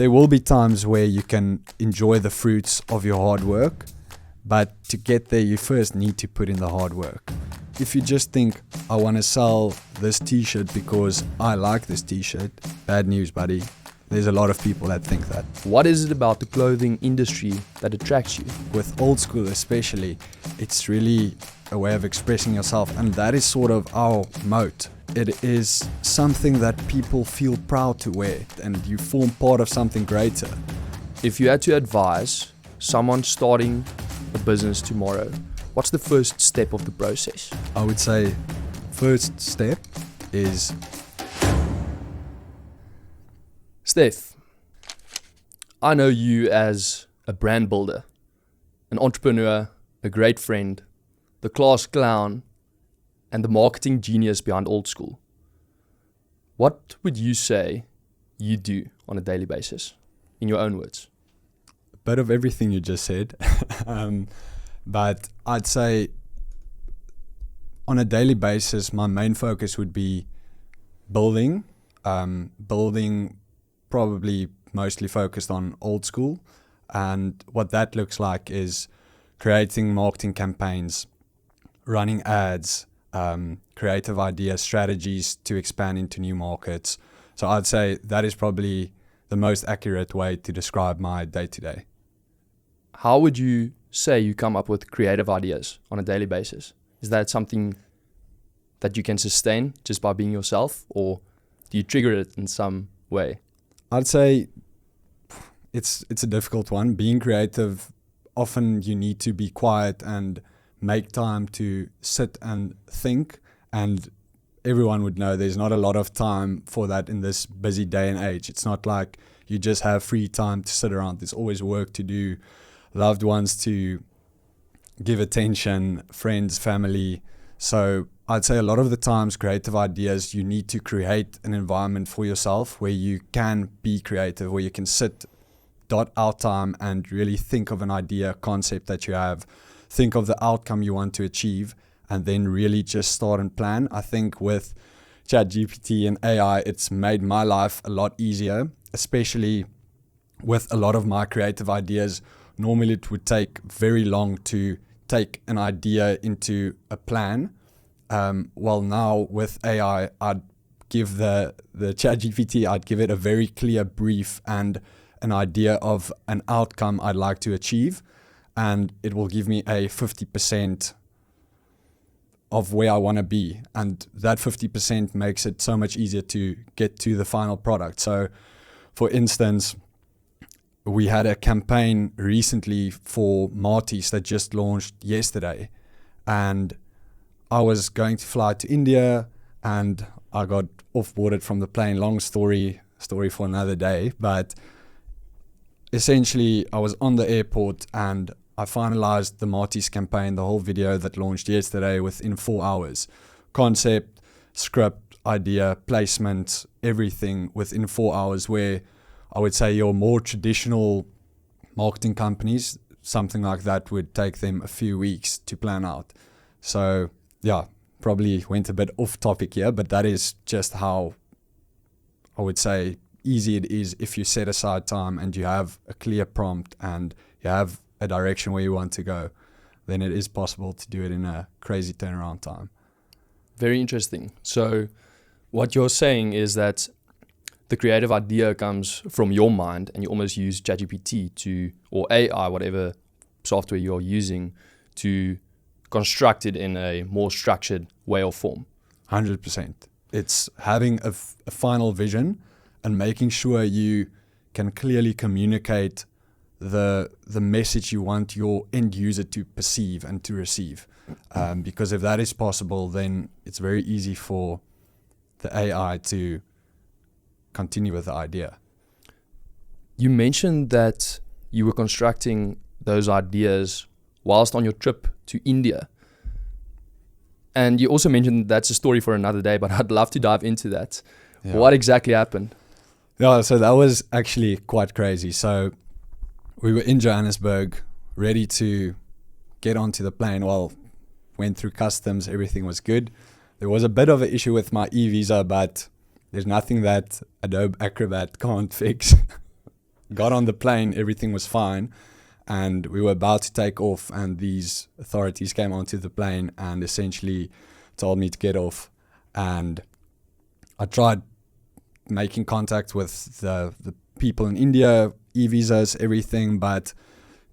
there will be times where you can enjoy the fruits of your hard work, but to get there, you first need to put in the hard work. If you just think, I want to sell this t-shirt because I like this t-shirt, bad news, buddy. There's a lot of people that think that. What is it about the clothing industry that attracts you? With old school especially, it's really a way of expressing yourself, and that is sort of our moat. It is something that people feel proud to wear, and you form part of something greater. If you had to advise someone starting a business tomorrow, what's the first step of the process? I would say first step is... Stef, I know you as a brand builder, an entrepreneur, a great friend, the class clown, and the marketing genius behind Old School. What would you say you do on a daily basis, in your own words? A bit of everything you just said. But I'd say on a daily basis, my main focus would be building probably mostly focused on Old School. And what that looks like is creating marketing campaigns, running ads, creative ideas, strategies to expand into new markets. So I'd say that is probably the most accurate way to describe my day-to-day. How would you say you come up with creative ideas on a daily basis? Is that something that you can sustain just by being yourself, or do you trigger it in some way? I'd say it's a difficult one. Being creative, often you need to be quiet and make time to sit and think, and everyone would know there's not a lot of time for that in this busy day and age. It's not like you just have free time to sit around. There's always work to do, loved ones to give attention, friends, family. So I'd say a lot of the times creative ideas, you need to create an environment for yourself where you can be creative, where you can sit, dot out time and really think of an idea, concept that you have, think of the outcome you want to achieve, and then really just start and plan. I think with ChatGPT and AI, it's made my life a lot easier, especially with a lot of my creative ideas. Normally it would take very long to take an idea into a plan. Well, now with AI, I'd give the ChatGPT, I'd give it a very clear brief and an idea of an outcome I'd like to achieve, and it will give me a 50% of where I want to be, and that 50% makes it so much easier to get to the final product. So, for instance, we had a campaign recently for Marty's that just launched yesterday, and I was going to fly to India and I got off-boarded from the plane. Long story for another day, but essentially I was on the airport and I finalized the Marty's campaign, the whole video that launched yesterday, within 4 hours. Concept, script, idea, placement, everything within 4 hours, where I would say your more traditional marketing companies, something like that would take them a few weeks to plan out. So yeah, probably went a bit off topic here, but that is just how I would say easy it is if you set aside time and you have a clear prompt and you have a direction where you want to go. Then it is possible to do it in a crazy turnaround time. Very interesting. So what you're saying is that the creative idea comes from your mind and you almost use ChatGPT to, or AI, whatever software you're using, to construct it in a more structured way or form. 100%. It's having a final vision and making sure you can clearly communicate the message you want your end user to perceive and to receive. Because if that is possible, then it's very easy for the AI to continue with the idea. You mentioned that you were constructing those ideas whilst on your trip to India. And you also mentioned that's a story for another day, but I'd love to dive into that. Yeah. What exactly happened? Yeah, so that was actually quite crazy. So we were in Johannesburg, ready to get onto the plane. Well, went through customs, everything was good. There was a bit of an issue with my e-visa, but there's nothing that Adobe Acrobat can't fix. got on the plane, everything was fine. And we were about to take off, and these authorities came onto the plane and essentially told me to get off. And I tried making contact with the people in India, e-visas, everything, but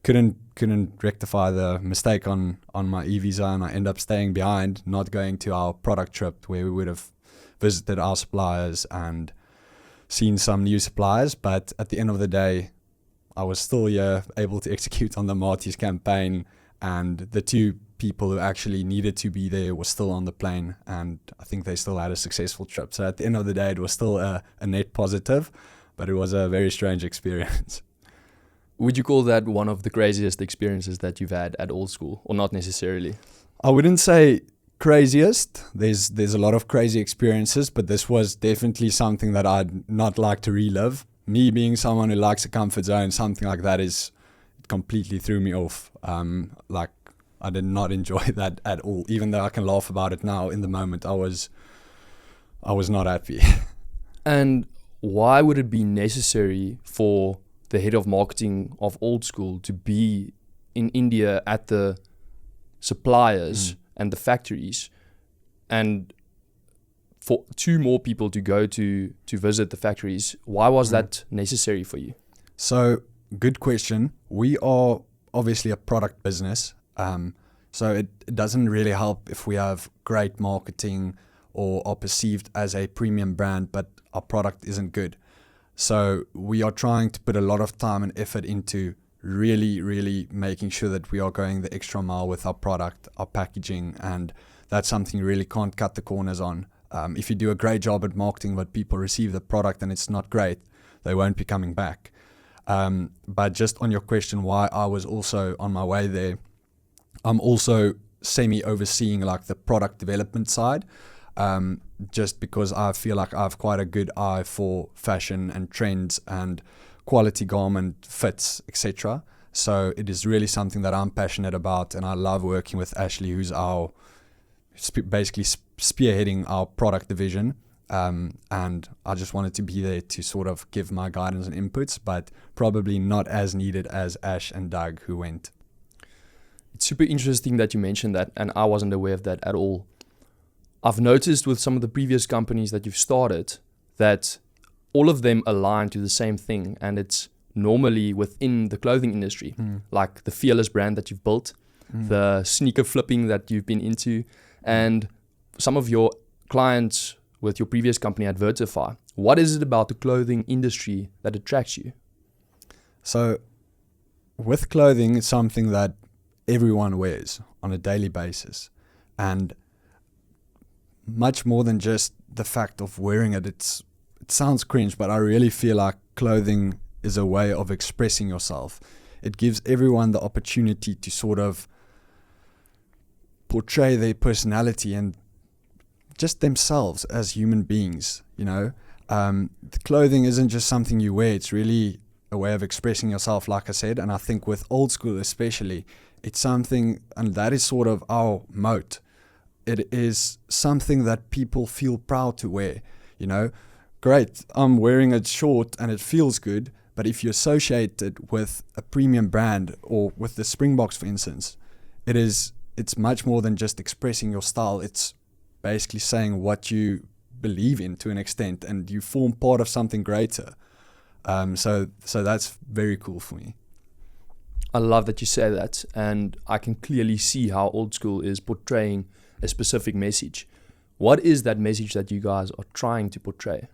couldn't rectify the mistake on my e-visa, and I ended up staying behind, not going to our product trip where we would have visited our suppliers and seen some new suppliers. But at the end of the day, I was still able to execute on the Marty's campaign, and the two people who actually needed to be there were still on the plane, and I think they still had a successful trip. So at the end of the day, it was still a net positive, but it was a very strange experience. Would you call that one of the craziest experiences that you've had at Old School, or not necessarily? I wouldn't say craziest. There's a lot of crazy experiences, but this was definitely something that I'd not like to relive. Me being someone who likes a comfort zone, something like that it completely threw me off. Like I did not enjoy that at all. Even though I can laugh about it now, in the moment I was not happy. And why would it be necessary for the head of marketing of Old School to be in India at the suppliers and the factories, and for two more people to go to visit the factories? Why was that necessary for you? So, good question. We are obviously a product business, so it doesn't really help if we have great marketing or are perceived as a premium brand, but our product isn't good. So we are trying to put a lot of time and effort into really, really making sure that we are going the extra mile with our product, our packaging, and that's something you really can't cut the corners on. If you do a great job at marketing, but people receive the product and it's not great, they won't be coming back. But just on your question, why I was also on my way there, I'm also semi-overseeing like the product development side, just because I feel like I have quite a good eye for fashion and trends and quality garment fits, etc. So it is really something that I'm passionate about, and I love working with Ashley, who's basically spearheading our product division. And I just wanted to be there to sort of give my guidance and inputs, but probably not as needed as Ash and Doug, who went. It's super interesting that you mentioned that, and I wasn't aware of that at all. I've noticed with some of the previous companies that you've started that all of them align to the same thing, and it's normally within the clothing industry, like the Fearless brand that you've built, the sneaker flipping that you've been into, and some of your clients with your previous company at Vertify. What is it about the clothing industry that attracts you? So with clothing, it's something that everyone wears on a daily basis, and much more than just the fact of wearing it. It sounds cringe, but I really feel like clothing is a way of expressing yourself. It gives everyone the opportunity to sort of portray their personality and just themselves as human beings, you know. The clothing isn't just something you wear, it's really a way of expressing yourself, like I said. And I think with Old School especially, it's something, and that is sort of our moat. It is something that people feel proud to wear, you know. Great, I'm wearing a short and it feels good, but if you associate it with a premium brand or with the Springboks, for instance, it's much more than just expressing your style. It's basically saying what you believe in to an extent, and you form part of something greater. So that's very cool for me. I love that you say that, and I can clearly see how Old School is portraying a specific message. What is that message that you guys are trying to portray?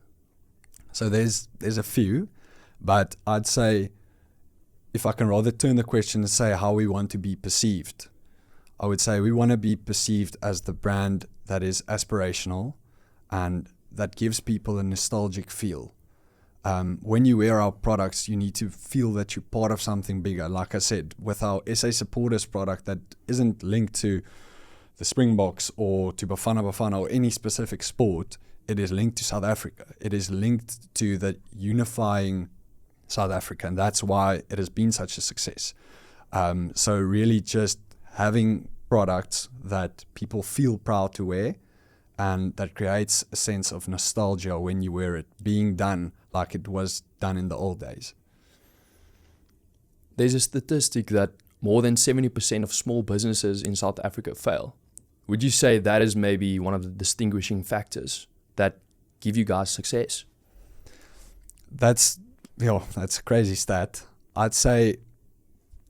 So there's a few, but I'd say, if I can rather turn the question and say how we want to be perceived, I would say we want to be perceived as the brand that is aspirational and that gives people a nostalgic feel. When you wear our products, you need to feel that you're part of something bigger. Like I said, with our SA Supporters product that isn't linked to the Springboks or to Bafana or any specific sport, it is linked to South Africa. It is linked to the unifying South Africa, and that's why it has been such a success. So really just having products that people feel proud to wear, and that creates a sense of nostalgia when you wear it, being done like it was done in the old days. There's a statistic that more than 70% of small businesses in South Africa fail. Would you say that is maybe one of the distinguishing factors that give you guys success? That's a crazy stat. I'd say,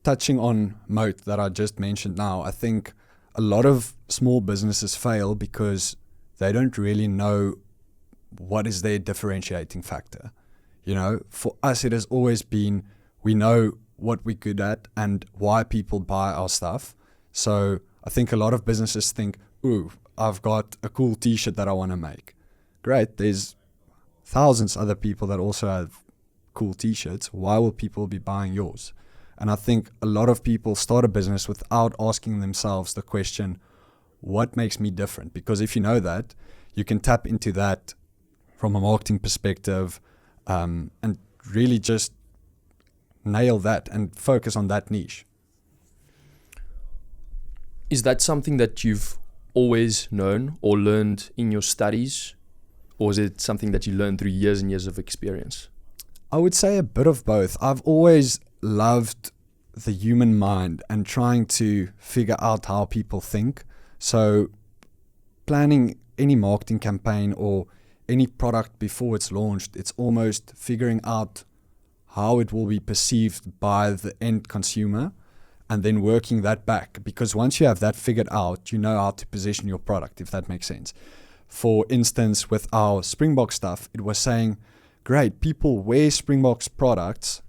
touching on moat that I just mentioned now, I think a lot of small businesses fail because they don't really know what is their differentiating factor. For us, it has always been, we know what we're good at and why people buy our stuff. So I think a lot of businesses think, ooh, I've got a cool t-shirt that I want to make. Great, there's thousands other people that also have cool t-shirts. Why will people be buying yours? And I think a lot of people start a business without asking themselves the question, what makes me different? Because if you know that, you can tap into that from a marketing perspective, and really just nail that and focus on that niche. Is that something that you've always known or learned in your studies? Or is it something that you learned through years and years of experience? I would say a bit of both. I've always loved the human mind and trying to figure out how people think. So planning any marketing campaign or any product before it's launched, it's almost figuring out how it will be perceived by the end consumer and then working that back. Because once you have that figured out, you know how to position your product, if that makes sense. For instance, with our Springbok stuff, it was saying, great, people wear Springboks products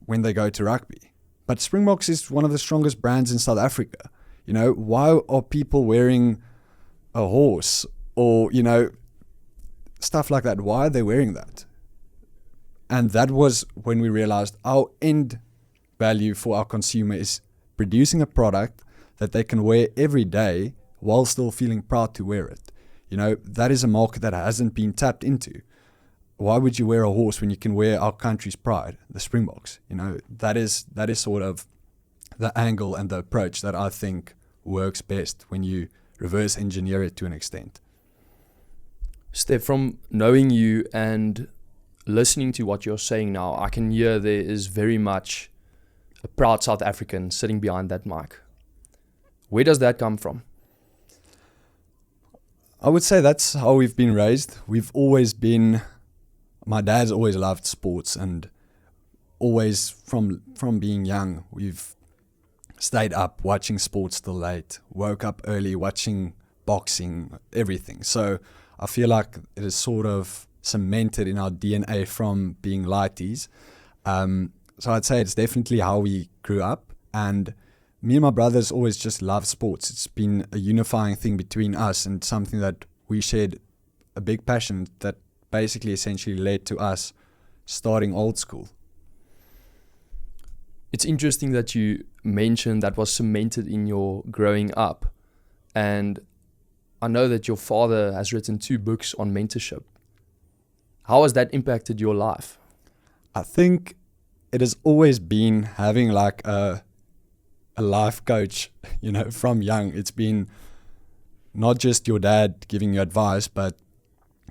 when they go to rugby. But Springboks is one of the strongest brands in South Africa. Why are people wearing a horse or, stuff like that? Why are they wearing that? And that was when we realized our end value for our consumer is producing a product that they can wear every day while still feeling proud to wear it. That is a market that hasn't been tapped into. Why would you wear a horse when you can wear our country's pride, the Springboks? That is sort of the angle and the approach that I think works best when you reverse engineer it to an extent. Stef, from knowing you and listening to what you're saying now, I can hear there is very much a proud South African sitting behind that mic. Where does that come from? I would say that's how we've been raised. My dad's always loved sports, and always from being young, we've stayed up watching sports till late, woke up early watching boxing, everything. So I feel like it is sort of cemented in our DNA from being lighties. So I'd say it's definitely how we grew up, and me and my brothers always just loved sports. It's been a unifying thing between us and something that we shared a big passion that basically essentially led to us starting Old School. It's interesting that you mentioned that was cemented in your growing up. And I know that your father has written 2 books on mentorship. How has that impacted your life? I think it has always been having like a life coach, from young. It's been not just your dad giving you advice, but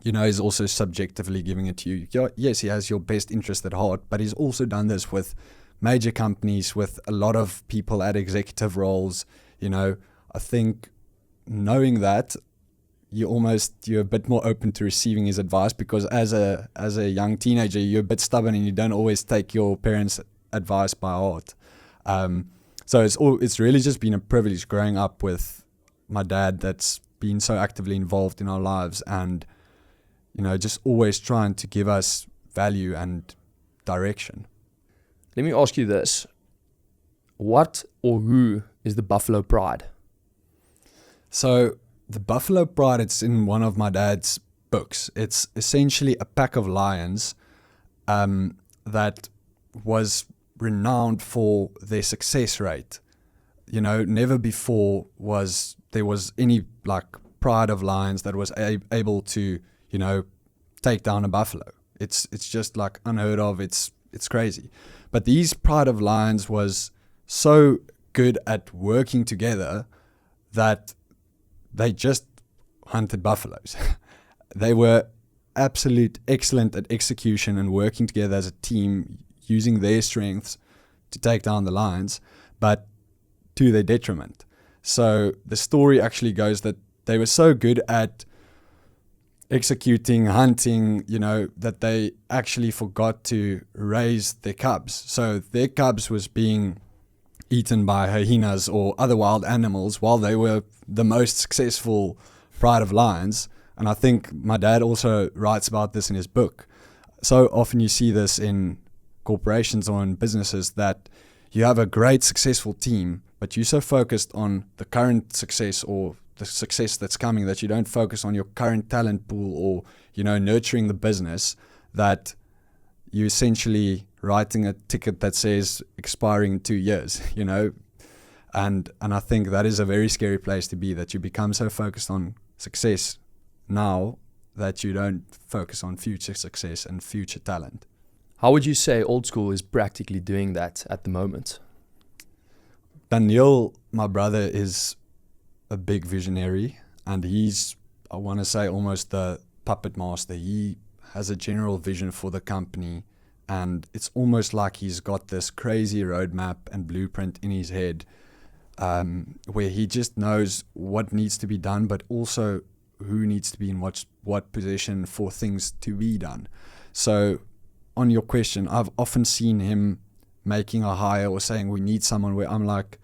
he's also subjectively giving it to you. Yes, he has your best interest at heart, but he's also done this with major companies, with a lot of people at executive roles. I think knowing that, you're a bit more open to receiving his advice, because as a young teenager, you're a bit stubborn and you don't always take your parents' advice by heart. So it's really just been a privilege growing up with my dad that's been so actively involved in our lives, and just always trying to give us value and direction. Let me ask you this. What or who is the Buffalo Pride? So the Buffalo Pride, it's in one of my dad's books. It's essentially a pack of lions that was renowned for their success rate. Never before there was any pride of lions that was able to take down a buffalo. It's just unheard of. It's crazy. But these pride of lions was so good at working together that they just hunted buffaloes. They were excellent at execution and working together as a team, using their strengths to take down the Lions, but to their detriment. So the story actually goes that they were so good at executing, hunting, that they actually forgot to raise their cubs. So their cubs was being eaten by hyenas or other wild animals while they were the most successful pride of lions. And I think my dad also writes about this in his book. So often you see this in corporations or in businesses that you have a great successful team, but you're so focused on the current success or the success that's coming that you don't focus on your current talent pool or, nurturing the business, that you're essentially writing a ticket that says expiring in 2 years, and I think that is a very scary place to be, that you become so focused on success now that you don't focus on future success and future talent. How would you say Old School is practically doing that at the moment? Daniel, my brother, is a big visionary, and he's, I want to say, almost the puppet master. He has a general vision for the company, and it's almost like he's got this crazy roadmap and blueprint in his head, where he just knows what needs to be done, but also who needs to be in what position for things to be done. So on your question, I've often seen him making a hire or saying we need someone, where I'm like,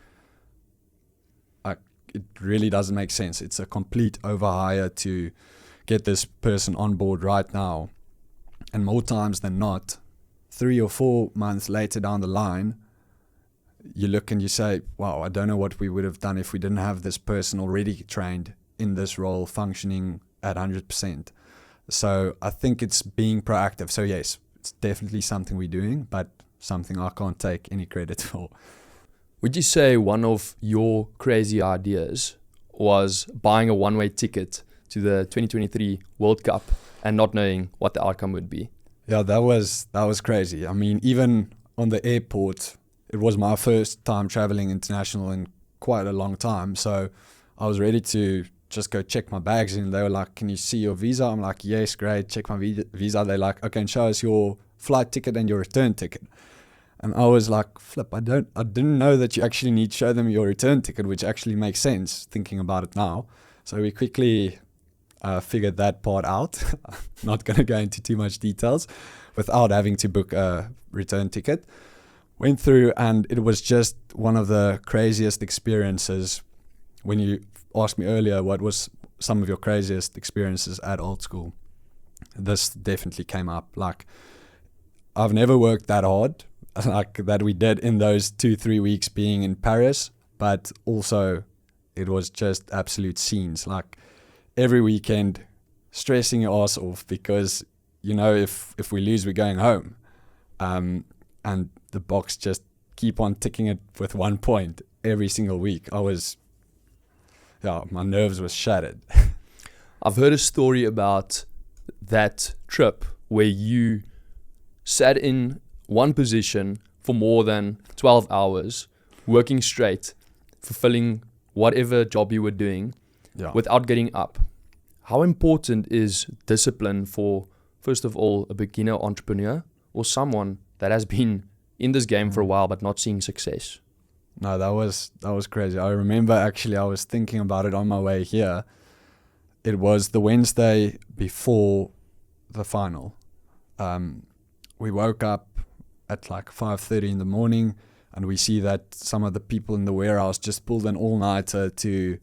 it really doesn't make sense. It's a complete overhire to get this person on board right now. And more times than not, 3 or 4 months later down the line, you look and you say, wow, I don't know what we would have done if we didn't have this person already trained in this role, functioning at 100%. So I think it's being proactive. So yes, it's definitely something we're doing, but something I can't take any credit for. Would you say one of your crazy ideas was buying a one-way ticket to the 2023 World Cup and not knowing what the outcome would be? Yeah, that was crazy. I mean, even on the airport, it was my first time traveling international in quite a long time. So I was ready to just go check my bags, and they were like, can you see your visa? I'm like, yes, great, check my visa. They're like, okay, and show us your flight ticket and your return ticket. And I was like, flip, I didn't know that you actually need to show them your return ticket, which actually makes sense thinking about it now. So we quickly figured that part out. Not going to go into too much details without having to book a return ticket. Went through, and it was just one of the craziest experiences. When you asked me earlier what was some of your craziest experiences at Old School, this definitely came up. Like, I've never worked that hard like that we did in those 2-3 weeks being in Paris, but also it was just absolute scenes. Like, every weekend stressing your ass off because if we lose, we're going home, and the box just keep on ticking it with 1 point every single week. My nerves were shattered. I've heard a story about that trip where you sat in one position for more than 12 hours, working straight, fulfilling whatever job you were doing, without getting up. How important is discipline for, first of all, a beginner entrepreneur or someone that has been in this game for a while but not seeing success? No, that was crazy. I remember, actually, I was thinking about it on my way here. It was the Wednesday before the final. We woke up at like 5:30 in the morning, and we see that some of the people in the warehouse just pulled an all-nighter to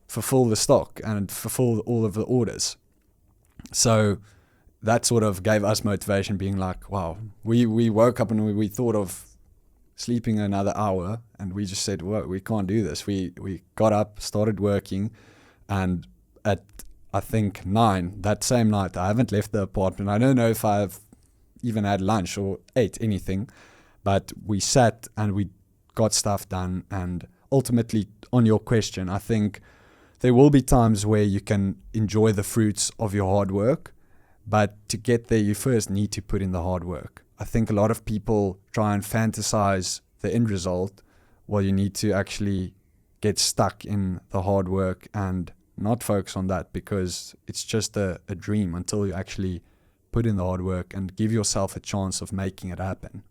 fulfill the stock and fulfill all of the orders. So that sort of gave us motivation, being like, wow, we woke up and we thought of sleeping another hour, and we just said, well, we can't do this. We got up, started working, and at, I think, 9 that same night, I haven't left the apartment. I don't know if I've even had lunch or ate anything, but we sat and we got stuff done. And ultimately, on your question, I think there will be times where you can enjoy the fruits of your hard work, but to get there, you first need to put in the hard work. I think a lot of people try and fantasize the end result, while you need to actually get stuck in the hard work and not focus on that, because it's just a dream until you actually put in the hard work and give yourself a chance of making it happen.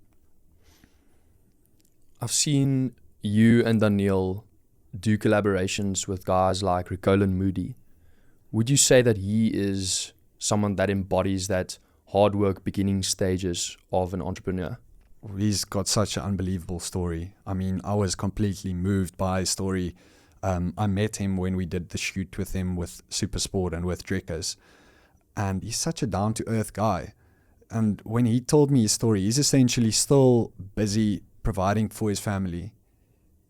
I've seen you and Daniel do collaborations with guys like Riccolin Moodley. Would you say that he is someone that embodies that hard work beginning stages of an entrepreneur? He's got such an unbelievable story. I mean, I was completely moved by his story. I met him when we did the shoot with him with Supersport and with Drekkers. And he's such a down-to-earth guy. And when he told me his story, he's essentially still busy providing for his family.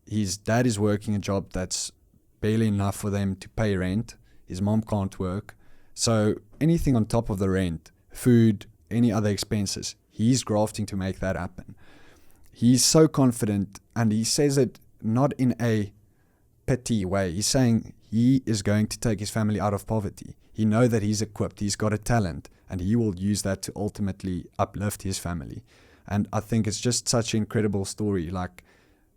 His dad is working a job that's barely enough for them to pay rent. His mom can't work. So anything on top of the rent, food, any other expenses, he's grafting to make that happen. He's so confident, and he says it not in a pity way. He's saying he is going to take his family out of poverty. He knows that he's equipped, he's got a talent, and he will use that to ultimately uplift his family. And I think it's just such an incredible story. Like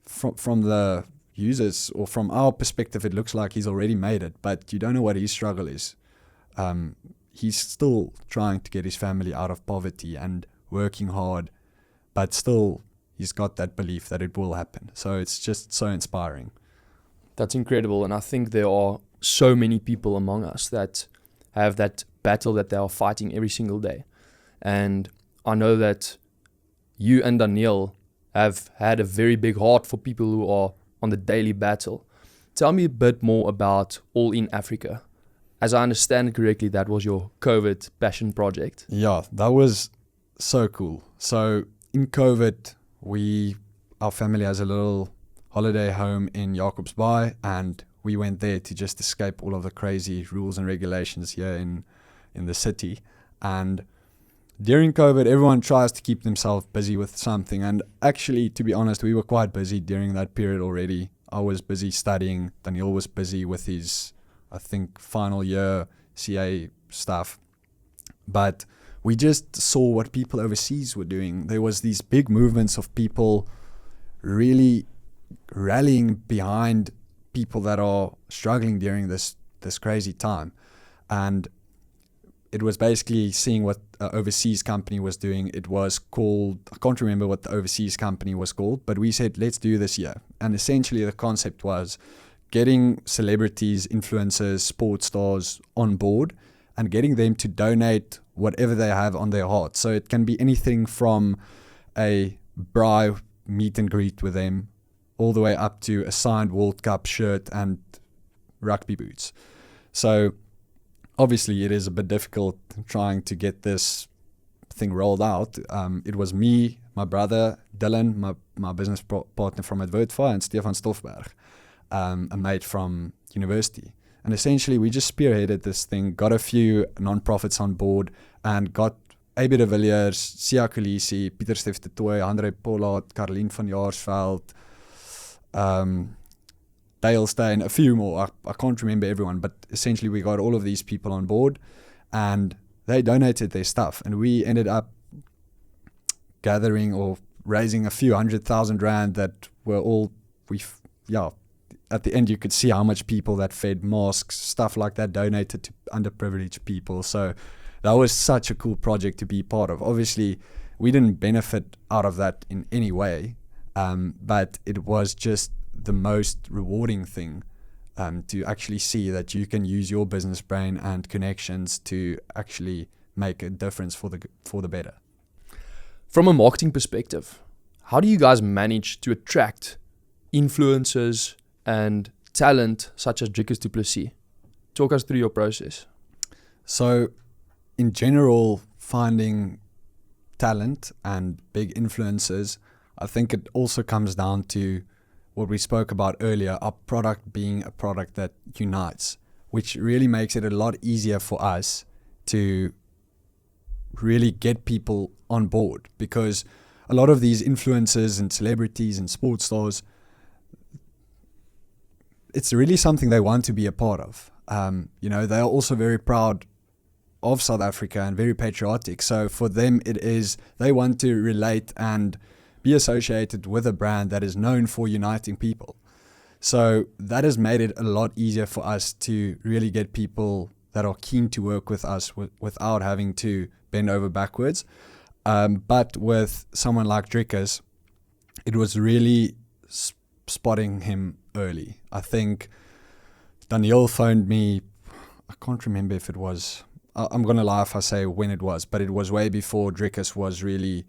from the users, or from our perspective, it looks like he's already made it, but you don't know what his struggle is. He's still trying to get his family out of poverty and working hard, but still he's got that belief that it will happen. So it's just so inspiring. That's incredible. And I think there are so many people among us that have that battle that they are fighting every single day. And I know that you and Daniel have had a very big heart for people who are on the daily battle. Tell me a bit more about All In Africa. As I understand it correctly, that was your COVID passion project. Yeah, that was so cool. So in COVID, our family has a little holiday home in Jacobsbaai, and we went there to just escape all of the crazy rules and regulations here in the city. And during COVID, everyone tries to keep themselves busy with something. And actually, to be honest, we were quite busy during that period already. I was busy studying. Daniel was busy with his, I think, final year CA stuff. But we just saw what people overseas were doing. There was these big movements of people really rallying behind people that are struggling during this crazy time. And it was basically seeing what an overseas company was doing. It was called, I can't remember what the overseas company was called, but we said, let's do this here. And essentially the concept was getting celebrities, influencers, sports stars on board and getting them to donate whatever they have on their heart. So it can be anything from a braai meet and greet with them all the way up to a signed World Cup shirt and rugby boots. So obviously it is a bit difficult trying to get this thing rolled out. It was me, my brother, Dylan, my business partner from Advertfire, and Stefan Stoffberg, a mate from university. And essentially we just spearheaded this thing, got a few non-profits on board, and got AB de Villiers, Sia Kulisi, Pieter Stef de Tooy, Andre Pollard, Caroline van Jaarsveld, Dale Steyn, a few more. I can't remember everyone, but essentially we got all of these people on board and they donated their stuff, and we ended up gathering or raising a few 100,000 rand that were all, at the end you could see how much people that fed masks, stuff like that, donated to underprivileged people. So that was such a cool project to be part of. Obviously, we didn't benefit out of that in any way, but it was just the most rewarding thing to actually see that you can use your business brain and connections to actually make a difference for the better. From a marketing perspective, how do you guys manage to attract influencers and talent such as Drickers du Plessis? Talk us through your process. So in general, finding talent and big influencers, I think it also comes down to what we spoke about earlier, our product being a product that unites, which really makes it a lot easier for us to really get people on board, because a lot of these influencers and celebrities and sports stars, it's really something they want to be a part of. They are also very proud of South Africa and very patriotic. So for them, they want to relate and be associated with a brand that is known for uniting people. So that has made it a lot easier for us to really get people that are keen to work with us without having to bend over backwards. But with someone like Drickers, it was really spotting him early. I think Daniel phoned me, I can't remember if it was, I'm going to lie if I say when it was, but it was way before Drickus was really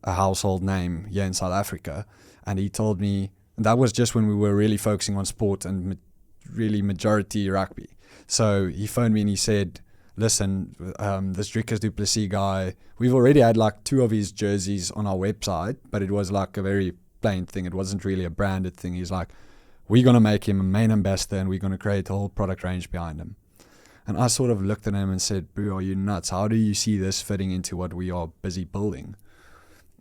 a household name here in South Africa. And he told me, and that was just when we were really focusing on sport and really majority rugby. So he phoned me and he said, listen, this Drickus du Plessis guy, we've already had like 2 of his jerseys on our website, but it was like a very plain thing. It wasn't really a branded thing. He's like, we're going to make him a main ambassador and we're going to create a whole product range behind him. And I sort of looked at him and said, bro, are you nuts? How do you see this fitting into what we are busy building?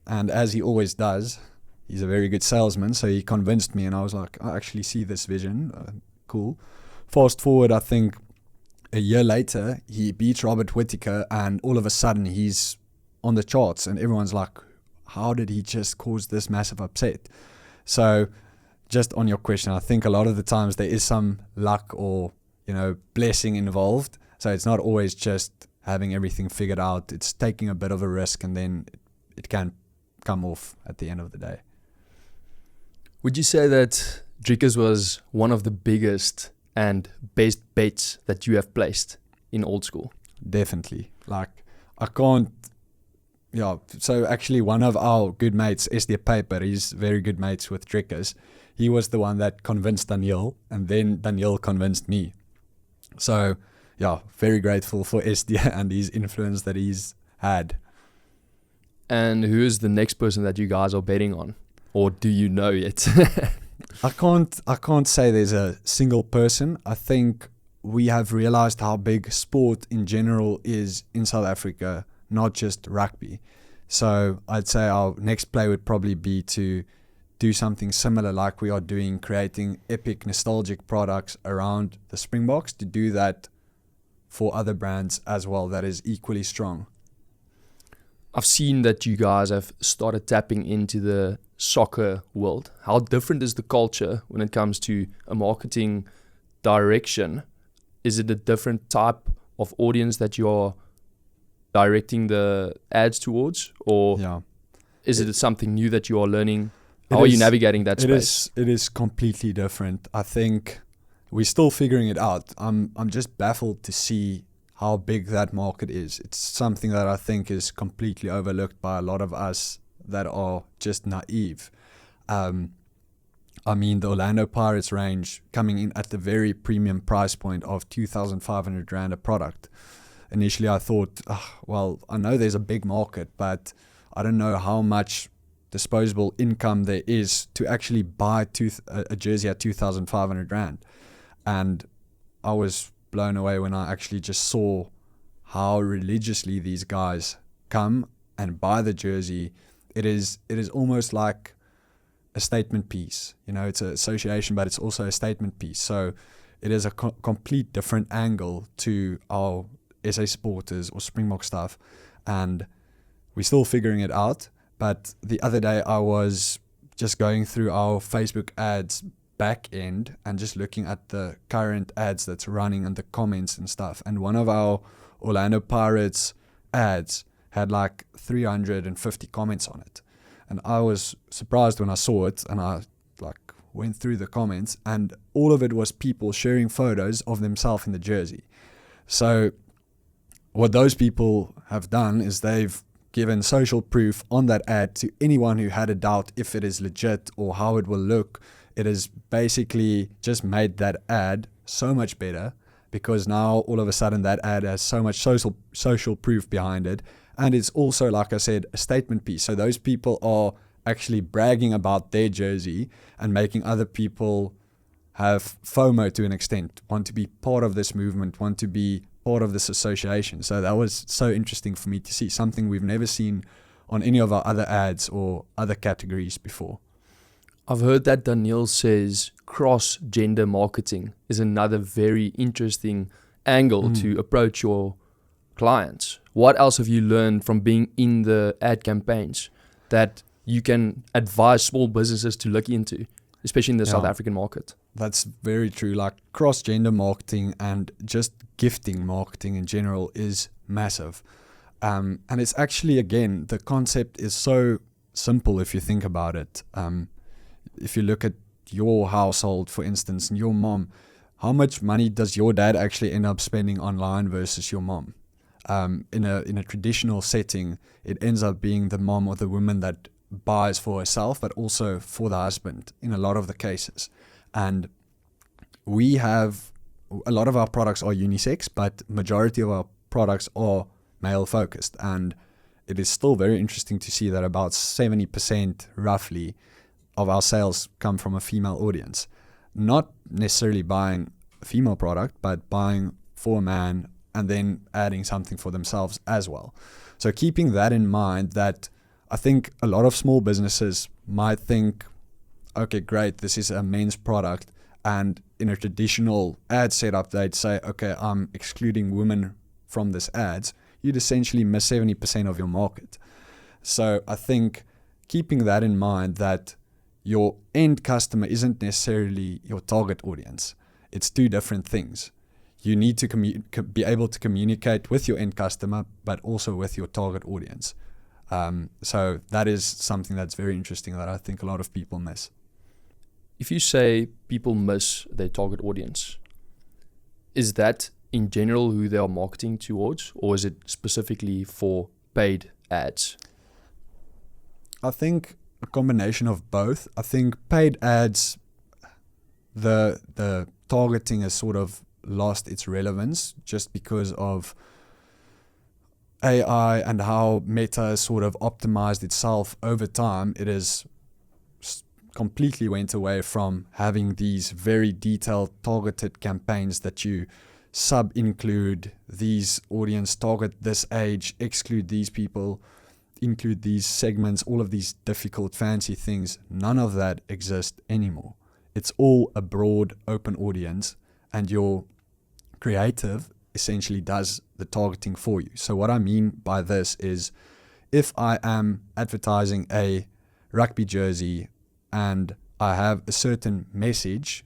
And as he always does, he's a very good salesman. So he convinced me and I was like, I actually see this vision. Cool. Fast forward, I think a year later, he beats Robert Whittaker and all of a sudden he's on the charts and everyone's like, how did he just cause this massive upset? So just on your question, I think a lot of the times there is some luck or, blessing involved. So it's not always just having everything figured out. It's taking a bit of a risk and then it can come off at the end of the day. Would you say that Drickus was one of the biggest and best bets that you have placed in Old School? Definitely. So actually one of our good mates, SD Paper, he's very good mates with Drickus. He was the one that convinced Daniel and then Daniel convinced me. So very grateful for SD and his influence that he's had. And who is the next person that you guys are betting on? Or do you know yet? I can't say there's a single person. I think we have realized how big sport in general is in South Africa, not just rugby. So I'd say our next play would probably be to do something similar like we are doing, creating epic nostalgic products around the Springboks, to do that for other brands as well that is equally strong. I've seen that you guys have started tapping into the soccer world. How different is the culture when it comes to a marketing direction? Is it a different type of audience that you're directing the ads towards? Or is it something new that you are learning? How are you navigating that space? It is completely different. I think we're still figuring it out. I'm just baffled to see how big that market is. It's something that I think is completely overlooked by a lot of us that are just naive. The Orlando Pirates range coming in at the very premium price point of 2,500 Rand a product. Initially I thought, I know there's a big market, but I don't know how much disposable income there is to actually buy a jersey at 2,500 Rand. And I was blown away when I actually just saw how religiously these guys come and buy the jersey. It is almost like a statement piece. It's an association, but it's also a statement piece. So it is a complete different angle to our SA supporters or Springbok stuff, and we're still figuring it out. But the other day I was just going through our Facebook ads back end and just looking at the current ads that's running and the comments and stuff. And one of our Orlando Pirates ads had like 350 comments on it. And I was surprised when I saw it, and I went through the comments, and all of it was people sharing photos of themselves in the jersey. So what those people have done is they've given social proof on that ad to anyone who had a doubt if it is legit or how it will look. It has basically just made that ad so much better, because now all of a sudden that ad has so much social proof behind it. And it's also, like I said, a statement piece. So those people are actually bragging about their jersey and making other people have FOMO to an extent, want to be part of this movement, want to be part of this association. So that was so interesting for me to see, something we've never seen on any of our other ads or other categories before. I've heard that Daniel says cross-gender marketing is another very interesting angle to approach your clients. What else have you learned from being in the ad campaigns that you can advise small businesses to look into, especially in the South African market? That's very true. Like cross-gender marketing and just gifting marketing in general is massive. And it's actually, again, the concept is so simple if you think about it. if you look at your household, for instance, and your mom, how much money does your dad actually end up spending online versus your mom? In a traditional setting, it ends up being the mom or the woman that buys for herself, but also for the husband in a lot of the cases. And we have a lot of our products are unisex, but majority of our products are male focused. And it is still very interesting to see that about 70% roughly of our sales come from a female audience. Not necessarily buying a female product, but buying for a man and then adding something for themselves as well. So keeping that in mind, that I think a lot of small businesses might think, okay, great, this is a men's product. And in a traditional ad setup, they'd say, okay, I'm excluding women from this ads. You'd essentially miss 70% of your market. So I think keeping that in mind, that your end customer isn't necessarily your target audience. It's two different things. You need to be able to communicate with your end customer, but also with your target audience. So that is something that's very interesting that I think a lot of people miss. If you say people miss their target audience, is that in general who they are marketing towards, or is it specifically for paid ads? I think a combination of both. I think paid ads, the targeting has sort of lost its relevance just because of AI and how Meta has sort of optimized itself over time. It is completely went away from having these very detailed targeted campaigns that you sub-include these audience, target this age, exclude these people, include these segments, all of these difficult fancy things. None of that exists anymore. It's all a broad open audience, and your creative essentially does the targeting for you. So what I mean by this is, if I am advertising a rugby jersey and I have a certain message,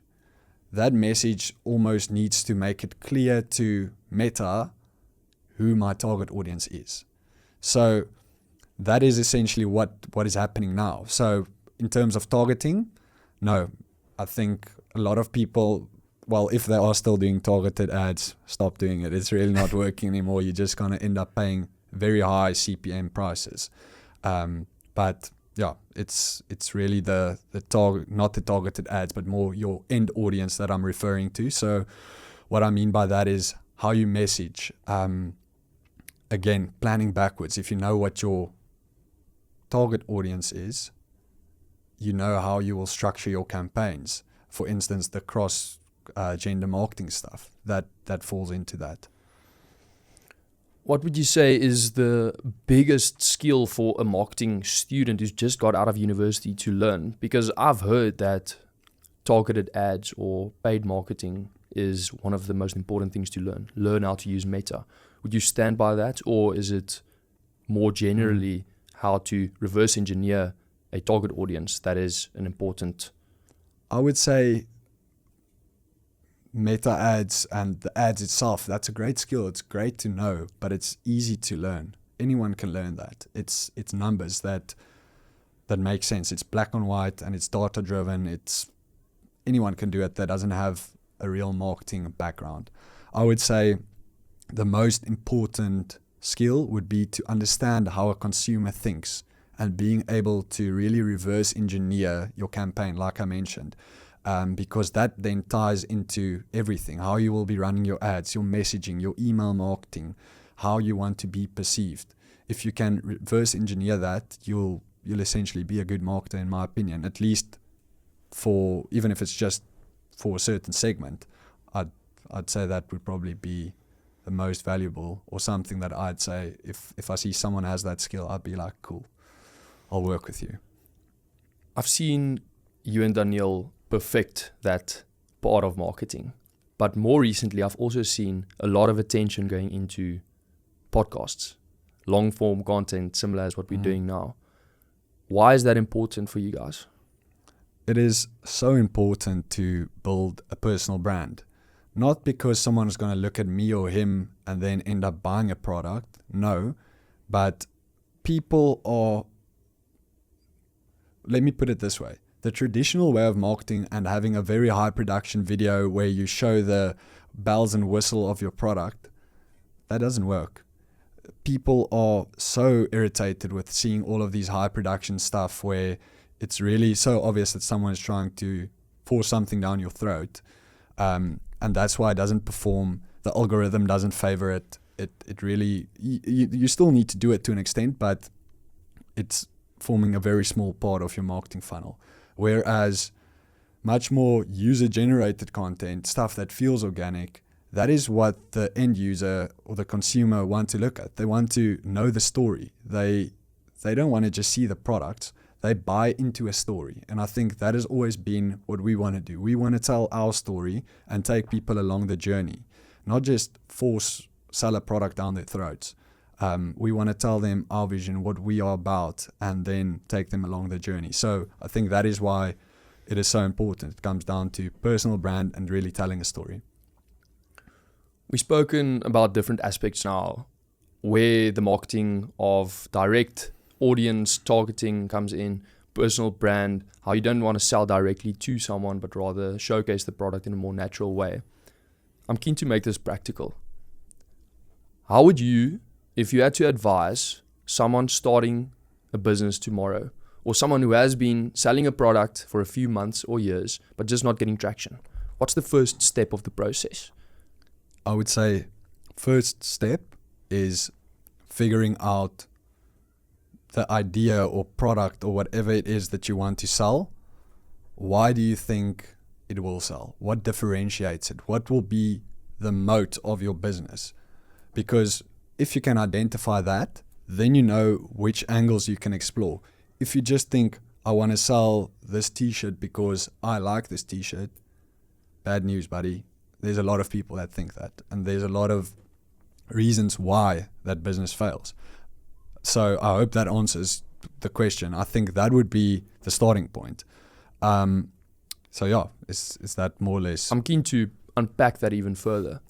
that message almost needs to make it clear to Meta who my target audience is. So that is essentially what is happening now. So in terms of targeting, no, I think a lot of people, well, if they are still doing targeted ads, stop doing it. It's really not working anymore. You're just going to end up paying very high CPM prices. But yeah, it's really the target, not the targeted ads, but more your end audience that I'm referring to. So what I mean by that is how you message. Again, planning backwards. If you know what your target audience is, you know how you will structure your campaigns. For instance, the cross gender marketing stuff that falls into that. What would you say is the biggest skill for a marketing student who's just got out of university to learn? Because I've heard that targeted ads or paid marketing is one of the most important things to learn. Learn how to use Meta. Would you stand by that, or is it more generally how to reverse engineer a target audience that is an important? I would say Meta ads and the ads itself, that's a great skill. It's great to know, but it's easy to learn. Anyone can learn that. It's numbers that make sense. It's black and white and it's data driven. Anyone can do it that doesn't have a real marketing background. I would say the most important skill would be to understand how a consumer thinks and being able to really reverse engineer your campaign, like I mentioned. Because that then ties into everything, how you will be running your ads, your messaging, your email marketing, how you want to be perceived. If you can reverse engineer that, you'll essentially be a good marketer, in my opinion, at least for, even if it's just for a certain segment. I'd say that would probably be the most valuable, or something that I'd say if I see someone has that skill, I'd be like, cool, I'll work with you. I've seen you and Daniel perfect that part of marketing. But more recently, I've also seen a lot of attention going into podcasts, long form content, similar as what we're doing now. Why is that important for you guys? It is so important to build a personal brand. Not because someone's going to look at me or him and then end up buying a product. No, but people are, let me put it this way. the traditional way of marketing and having a very high production video where you show the bells and whistle of your product, that doesn't work. People are so irritated with seeing all of these high production stuff where it's really so obvious that someone is trying to force something down your throat. And that's why it doesn't perform. The algorithm doesn't favor it. It really, you still need to do it to an extent, but it's forming a very small part of your marketing funnel. Whereas much more user-generated content, stuff that feels organic, that is what the end user or the consumer want to look at. They want to know the story. They don't want to just see the products. They buy into a story. And I think that has always been what we want to do. We want to tell our story and take people along the journey, not just sell a product down their throats. We want to tell them our vision, what we are about, and then take them along the journey. So I think that is why it is so important. It comes down to personal brand and really telling a story. We've spoken about different aspects now, where the marketing of direct audience targeting comes in, personal brand, how you don't want to sell directly to someone, but rather showcase the product in a more natural way. I'm keen to make this practical. How would you, if you had to advise someone starting a business tomorrow, or someone who has been selling a product for a few months or years, but just not getting traction, what's the first step of the process? I would say first step is figuring out the idea or product or whatever it is that you want to sell. Why do you think it will sell? What differentiates it? What will be the moat of your business? Because if you can identify that, then you know which angles you can explore. If you just think, I want to sell this t-shirt because I like this t-shirt, bad news, buddy. There's a lot of people that think that, and there's a lot of reasons why that business fails. So I hope that answers the question. I think that would be the starting point. So yeah, is that more or less? I'm keen to unpack that even further,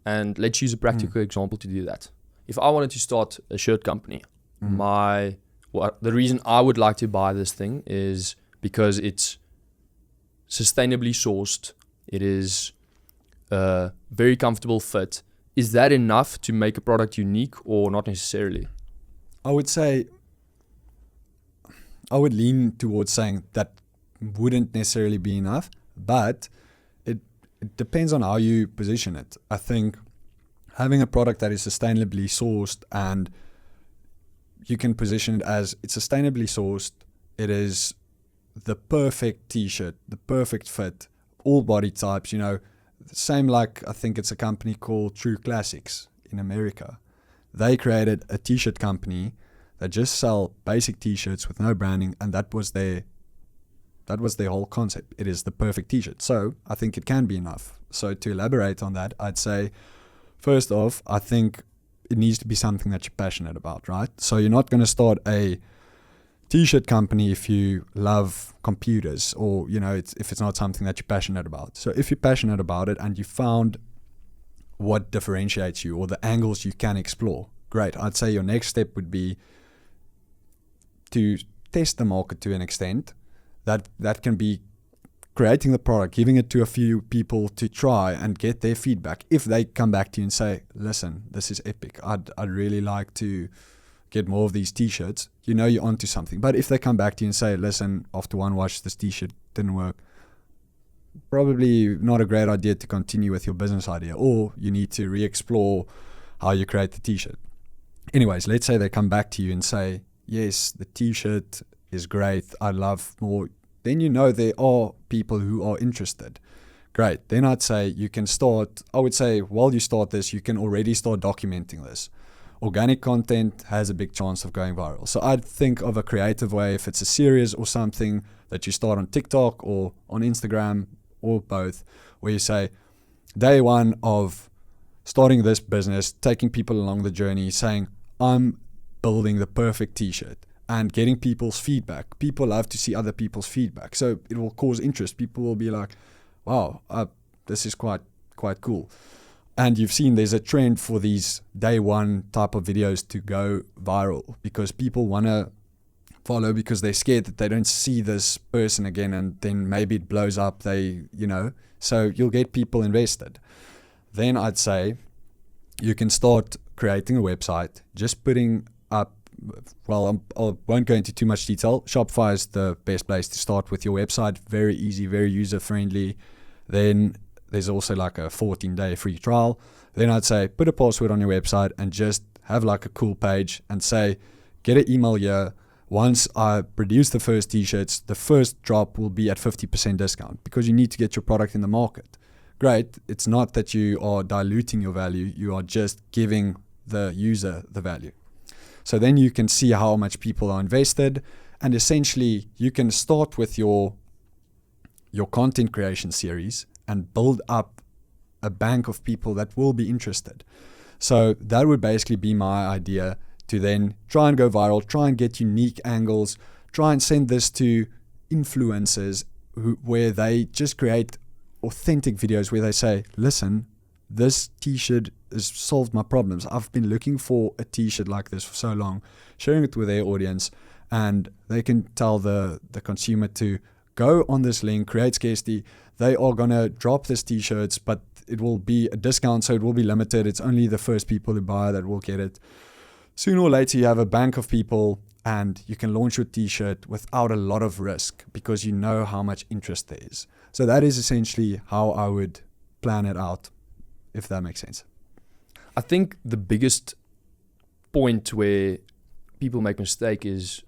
and let's use a practical example to do that. If I wanted to start a shirt company, the reason I would like to buy this thing is because it's sustainably sourced. It is a very comfortable fit. Is that enough to make a product unique or not necessarily? I would say, I would lean towards saying that wouldn't necessarily be enough, but it depends on how you position it. I think having a product that is sustainably sourced and you can position it as it's sustainably sourced, it is the perfect t-shirt, the perfect fit, all body types, same like I think it's a company called True Classics in America. They created a t-shirt company that just sell basic t-shirts with no branding, and that was their whole concept. It is the perfect t-shirt. So I think it can be enough. So to elaborate on that, I'd say, first off, I think it needs to be something that you're passionate about, right? So you're not going to start a t-shirt company if you love computers or, if it's not something that you're passionate about. So if you're passionate about it and you found what differentiates you or the angles you can explore, great. I'd say your next step would be to test the market to an extent. That can be creating the product, giving it to a few people to try and get their feedback. If they come back to you and say, listen, this is epic, I'd really like to get more of these t-shirts, you're onto something. But if they come back to you and say, listen, after one wash, this t-shirt didn't work, probably not a great idea to continue with your business idea, or you need to re-explore how you create the t-shirt. Anyways, let's say they come back to you and say, yes, the t-shirt is great, I love more. Then there are people who are interested. Great. Then I'd say I would say while you start this, you can already start documenting this. Organic content has a big chance of going viral. So I'd think of a creative way, if it's a series or something that you start on TikTok or on Instagram or both, where you say, day one of starting this business, taking people along the journey, saying, I'm building the perfect t-shirt. And getting people's feedback. People love to see other people's feedback. So it will cause interest. People will be like, wow, this is quite cool. And you've seen there's a trend for these day one type of videos to go viral because people want to follow because they're scared that they don't see this person again, and then maybe it blows up. So you'll get people invested. Then I'd say you can start creating a website, just putting up, well, I won't go into too much detail. Shopify is the best place to start with your website. Very easy, very user-friendly. Then there's also like a 14-day free trial. Then I'd say put a password on your website and just have like a cool page and say, get an email here. Once I produce the first t-shirts, the first drop will be at 50% discount, because you need to get your product in the market. Great. It's not that you are diluting your value. You are just giving the user the value. So then you can see how much people are invested, and essentially you can start with your content creation series and build up a bank of people that will be interested. So that would basically be my idea, to then try and go viral, try and get unique angles, try and send this to influencers where they just create authentic videos where they say, listen, this t-shirt has solved my problems. I've been looking for a t-shirt like this for so long, sharing it with their audience, and they can tell the consumer to go on this link, create scarcity. They are going to drop this t-shirts, but it will be a discount, so it will be limited. It's only the first people who buy that will get it. Sooner or later, you have a bank of people, and you can launch your t-shirt without a lot of risk because you know how much interest there is. So that is essentially how I would plan it out, if that makes sense. I think the biggest point where people make mistake is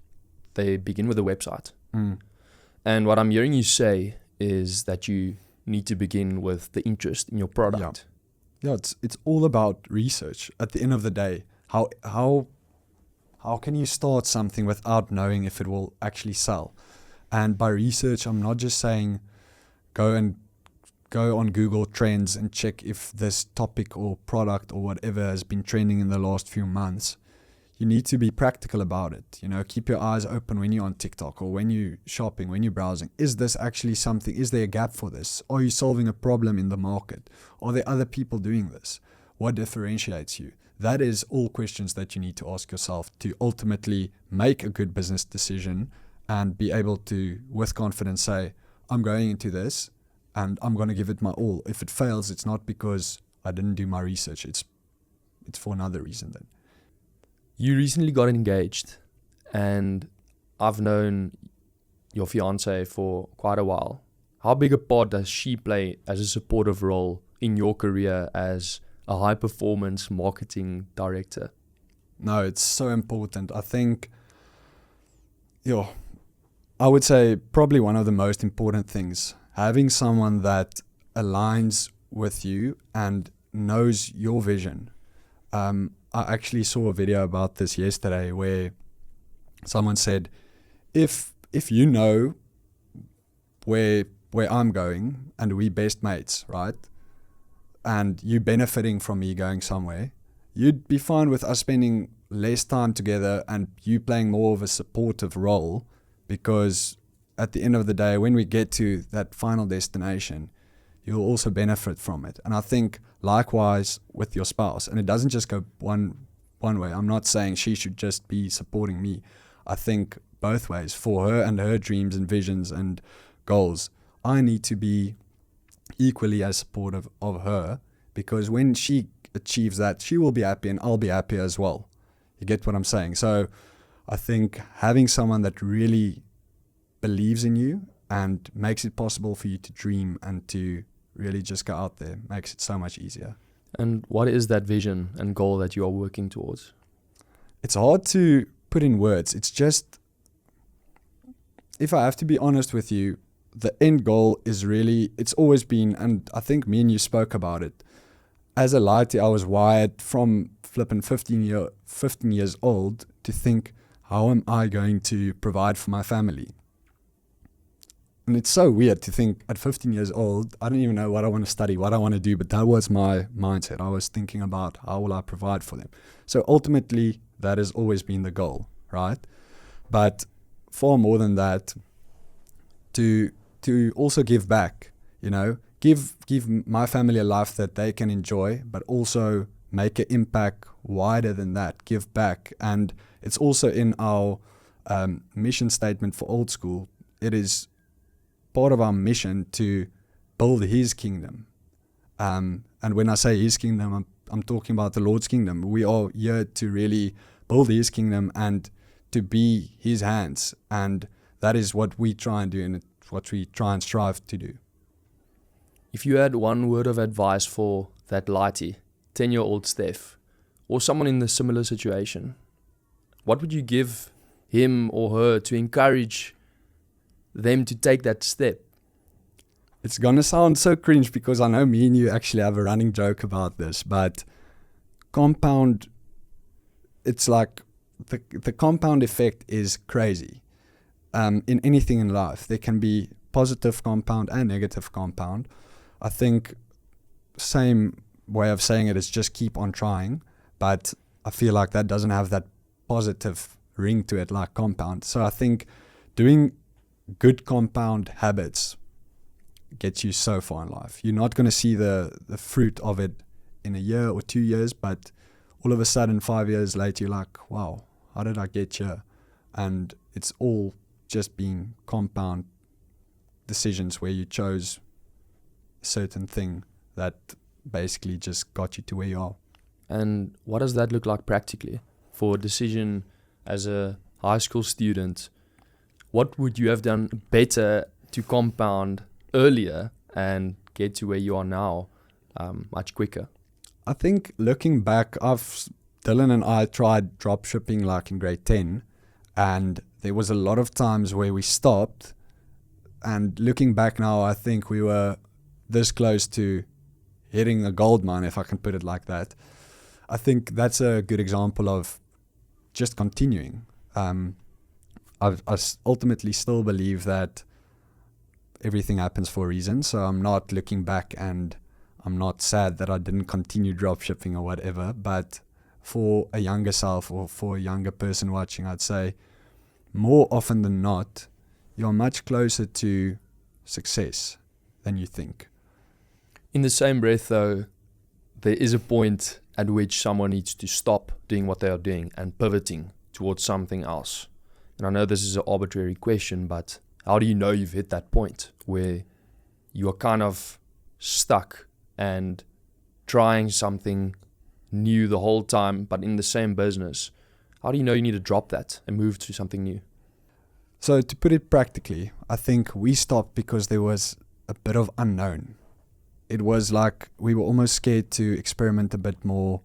they begin with a website. And what I'm hearing you say is that you need to begin with the interest in your product. Yeah, it's all about research at the end of the day. How can you start something without knowing if it will actually sell? And by research, I'm not just saying go on Google Trends and check if this topic or product or whatever has been trending in the last few months. You need to be practical about it. Keep your eyes open when you're on TikTok or when you're shopping, when you're browsing. Is this actually something? Is there a gap for this? Are you solving a problem in the market? Are there other people doing this? What differentiates you? That is all questions that you need to ask yourself to ultimately make a good business decision and be able to, with confidence, say, I'm going into this and I'm going to give it my all. If it fails, it's not because I didn't do my research. It's for another reason then. You recently got engaged, and I've known your fiance for quite a while. How big a part does she play as a supportive role in your career as a high-performance marketing director? No, it's so important. I think, I would say probably one of the most important things, having someone that aligns with you and knows your vision. I actually saw a video about this yesterday where someone said, if you know where I'm going and we best mates, right? And you benefiting from me going somewhere, you'd be fine with us spending less time together and you playing more of a supportive role, because at the end of the day, when we get to that final destination, you'll also benefit from it. And I think likewise with your spouse, and it doesn't just go one way. I'm not saying she should just be supporting me. I think both ways, for her and her dreams and visions and goals, I need to be equally as supportive of her, because when she achieves that, she will be happy and I'll be happy as well. You get what I'm saying? So I think having someone that really believes in you and makes it possible for you to dream and to really just go out there makes it so much easier. And what is that vision and goal that you are working towards? It's hard to put in words. It's just, if I have to be honest with you, the end goal is really, it's always been, and I think me and you spoke about it, as a lighty, I was wired from flipping 15 years old to think, how am I going to provide for my family? And it's so weird to think at 15 years old, I don't even know what I want to study, what I want to do, but that was my mindset. I was thinking about how will I provide for them. So ultimately, that has always been the goal, right? But far more than that, to also give back, give my family a life that they can enjoy, but also make an impact wider than that, give back. And it's also in our mission statement for Old School, it is part of our mission to build His kingdom. And when I say His kingdom, I'm talking about the Lord's kingdom. We are here to really build His kingdom and to be His hands. And that is what we try and do, and what we try and strive to do. If you had one word of advice for that lighty, 10-year-old Stef, or someone in a similar situation, what would you give him or her to encourage them to take that step? It's going to sound so cringe because I know me and you actually have a running joke about this, but compound, it's like the compound effect is crazy. In anything in life, there can be positive compound and negative compound. I think same way of saying it is just keep on trying, but I feel like that doesn't have that positive ring to it like compound. So I think doing good compound habits gets you so far in life. You're not going to see the fruit of it in a year or 2 years, but all of a sudden 5 years later you're like, wow, how did I get here? And it's all just being compound decisions where you chose a certain thing that basically just got you to where you are. And what does that look like practically for a decision as a high school student? What would you have done better to compound earlier and get to where you are now much quicker? I think looking back, Dylan and I tried drop shipping like in grade 10, and there was a lot of times where we stopped, and looking back now, I think we were this close to hitting a gold mine, if I can put it like that. I think that's a good example of just continuing. I ultimately still believe that everything happens for a reason, so I'm not looking back and I'm not sad that I didn't continue dropshipping or whatever, but for a younger self or for a younger person watching, I'd say more often than not, you're much closer to success than you think. In the same breath though, there is a point at which someone needs to stop doing what they are doing and pivoting towards something else. And I know this is an arbitrary question, but how do you know you've hit that point where you are kind of stuck and trying something new the whole time, but in the same business? How do you know you need to drop that and move to something new? So to put it practically, I think we stopped because there was a bit of unknown. It was like we were almost scared to experiment a bit more,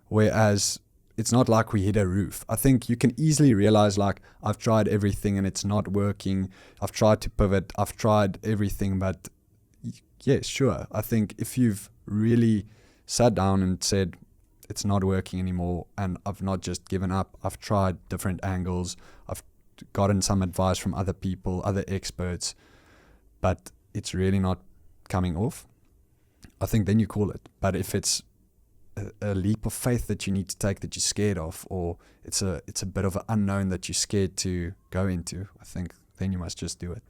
whereas it's not like we hit a roof. I think you can easily realize like I've tried everything and it's not working. I've tried to pivot. I've tried everything, but yes, sure. I think if you've really sat down and said it's not working anymore and I've not just given up, I've tried different angles. I've gotten some advice from other people, other experts, but it's really not coming off. I think then you call it. But if it's a leap of faith that you need to take that you're scared of, or it's a bit of an unknown that you're scared to go into, I think then you must just do it.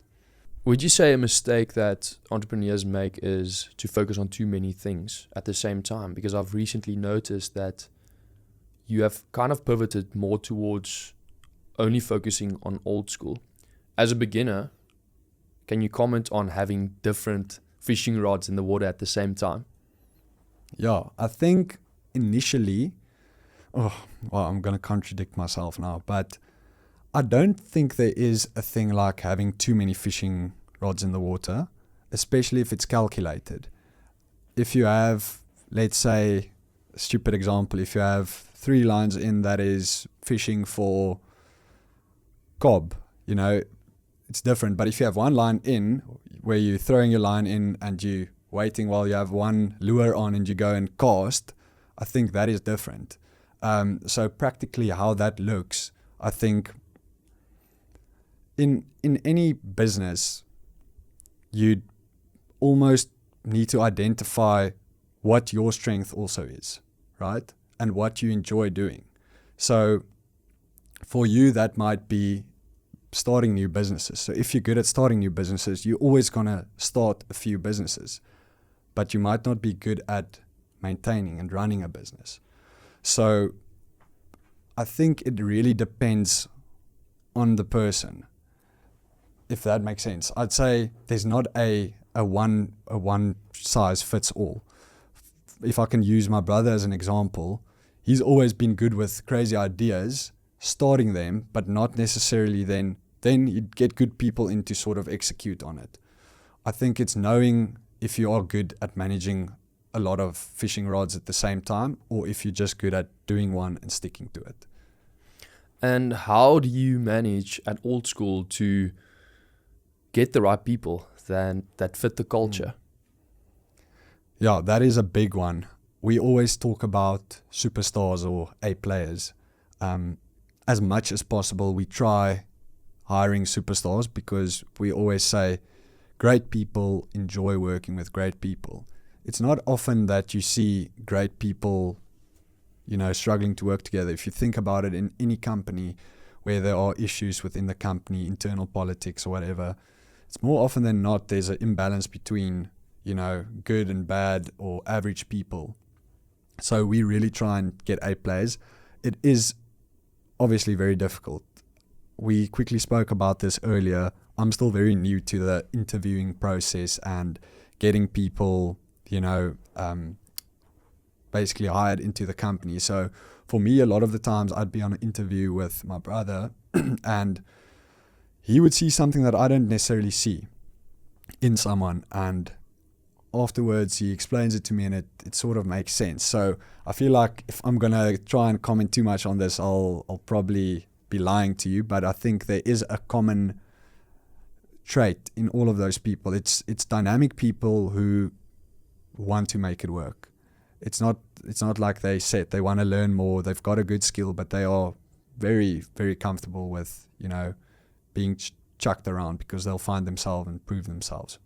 Would you say a mistake that entrepreneurs make is to focus on too many things at the same time? Because I've recently noticed that you have kind of pivoted more towards only focusing on Old School. As a beginner, can you comment on having different fishing rods in the water at the same time? Yeah, I think initially, I'm going to contradict myself now, but I don't think there is a thing like having too many fishing rods in the water, especially if it's calculated. If you have, let's say, a stupid example, if you have 3 lines in that is fishing for cob, it's different. But if you have 1 line in where you're throwing your line in and you waiting while you have 1 lure on and you go and cast, I think that is different. So practically how that looks, I think in any business, you'd almost need to identify what your strength also is, right? And what you enjoy doing. So for you, that might be starting new businesses. So if you're good at starting new businesses, you're always going to start a few businesses, but you might not be good at maintaining and running a business. So I think it really depends on the person, if that makes sense. I'd say there's not a one size fits all. If I can use my brother as an example, he's always been good with crazy ideas, starting them, but not necessarily then you get good people in to sort of execute on it. I think it's knowing if you are good at managing a lot of fishing rods at the same time, or if you're just good at doing one and sticking to it. And how do you manage at Old School to get the right people that fit the culture? Yeah, that is a big one. We always talk about superstars or A players. As much as possible, we try hiring superstars because we always say great people enjoy working with great people. It's not often that you see great people, struggling to work together. If you think about it, in any company where there are issues within the company, internal politics or whatever, it's more often than not there's an imbalance between, good and bad or average people. So we really try and get A players. It is obviously very difficult. We quickly spoke about this earlier. I'm still very new to the interviewing process and getting people, basically hired into the company. So for me, a lot of the times I'd be on an interview with my brother and he would see something that I don't necessarily see in someone. And afterwards he explains it to me and it sort of makes sense. So I feel like if I'm going to try and comment too much on this, I'll probably be lying to you. But I think there is a common trait in all of those people. It's dynamic people who want to make it work. It's not like they want to learn more. They've got a good skill, but they are very, very comfortable with, being chucked around because they'll find themselves and prove themselves.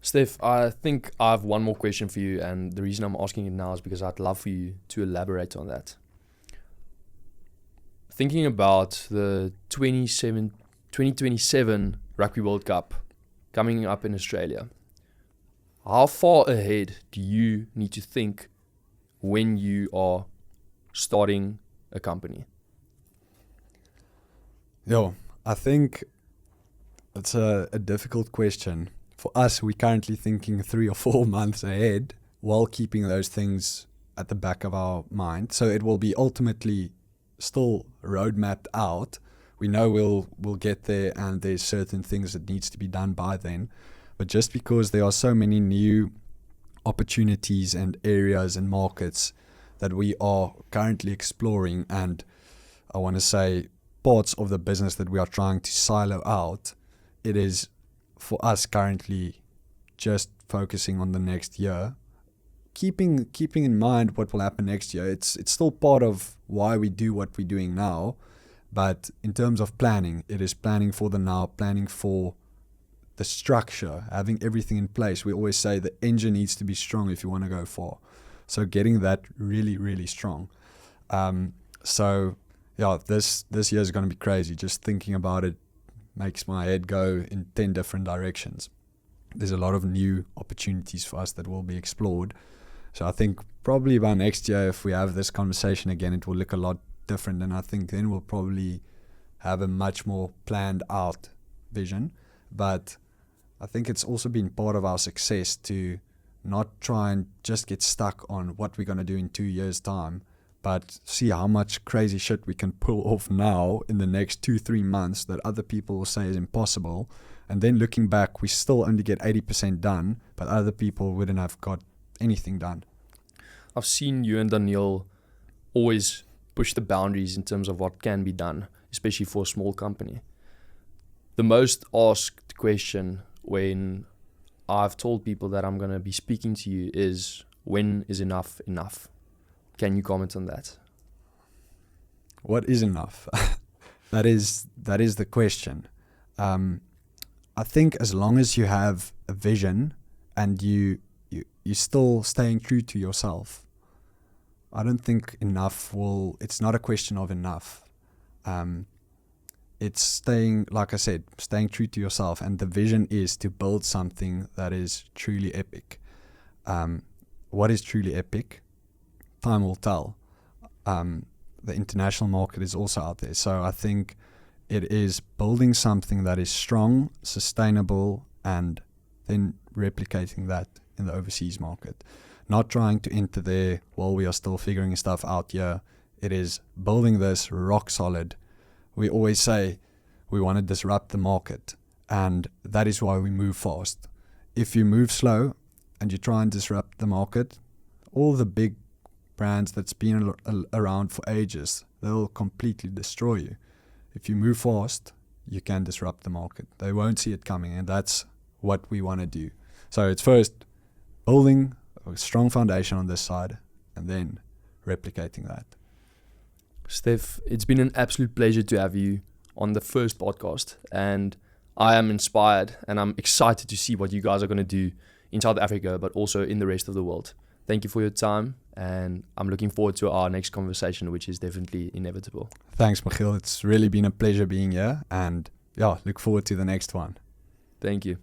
Stef, I think I have one more question for you, and the reason I'm asking it now is because I'd love for you to elaborate on that. Thinking about the 2027 Rugby World Cup coming up in Australia, how far ahead do you need to think when you are starting a company? I think it's a difficult question. For us, we're currently thinking 3 or 4 months ahead while keeping those things at the back of our mind. So it will be ultimately still roadmapped out. We know we'll get there and there's certain things that needs to be done by then. But just because there are so many new opportunities and areas and markets that we are currently exploring, and I want to say parts of the business that we are trying to silo out, it is for us currently just focusing on the next year, keeping in mind what will happen next year. It's still part of why we do what we're doing now, but in terms of planning, it is planning for the now, planning for the structure, having everything in place. We always say the engine needs to be strong if you want to go far. So getting that really, really strong. This year is going to be crazy. Just thinking about it makes my head go in 10 different directions. There's a lot of new opportunities for us that will be explored. So I think probably by next year, if we have this conversation again, it will look a lot different. And I think then we'll probably have a much more planned out vision. But I think it's also been part of our success to not try and just get stuck on what we're going to do in 2 years' time, but see how much crazy shit we can pull off now in the next 2-3 months that other people will say is impossible. And then looking back, we still only get 80% done, but other people wouldn't have got anything done. I've seen you and Daniel always push the boundaries in terms of what can be done, especially for a small company. The most asked question when I've told people that I'm going to be speaking to you is, when is enough enough? Can you comment on that? What is enough? That is the question. I think as long as you have a vision and you're still staying true to yourself, I don't think it's not a question of enough. It's staying true to yourself, and the vision is to build something that is truly epic. What is truly epic? Time will tell. the international market is also out there. So I think it is building something that is strong, sustainable, and then replicating that in the overseas market. Not trying to enter there while we are still figuring stuff out here. It is building this rock solid. We always say we want to disrupt the market, and that is why we move fast. If you move slow and you try and disrupt the market, all the big brands that's been around for ages, they'll completely destroy you. If you move fast, you can disrupt the market. They won't see it coming, and that's what we want to do. So it's first building a strong foundation on this side and then replicating that. Stef, it's been an absolute pleasure to have you on the first podcast, and I am inspired and I'm excited to see what you guys are going to do in South Africa, but also in the rest of the world. Thank you for your time, and I'm looking forward to our next conversation, which is definitely inevitable. Thanks, Michiel. It's really been a pleasure being here, and look forward to the next one. Thank you.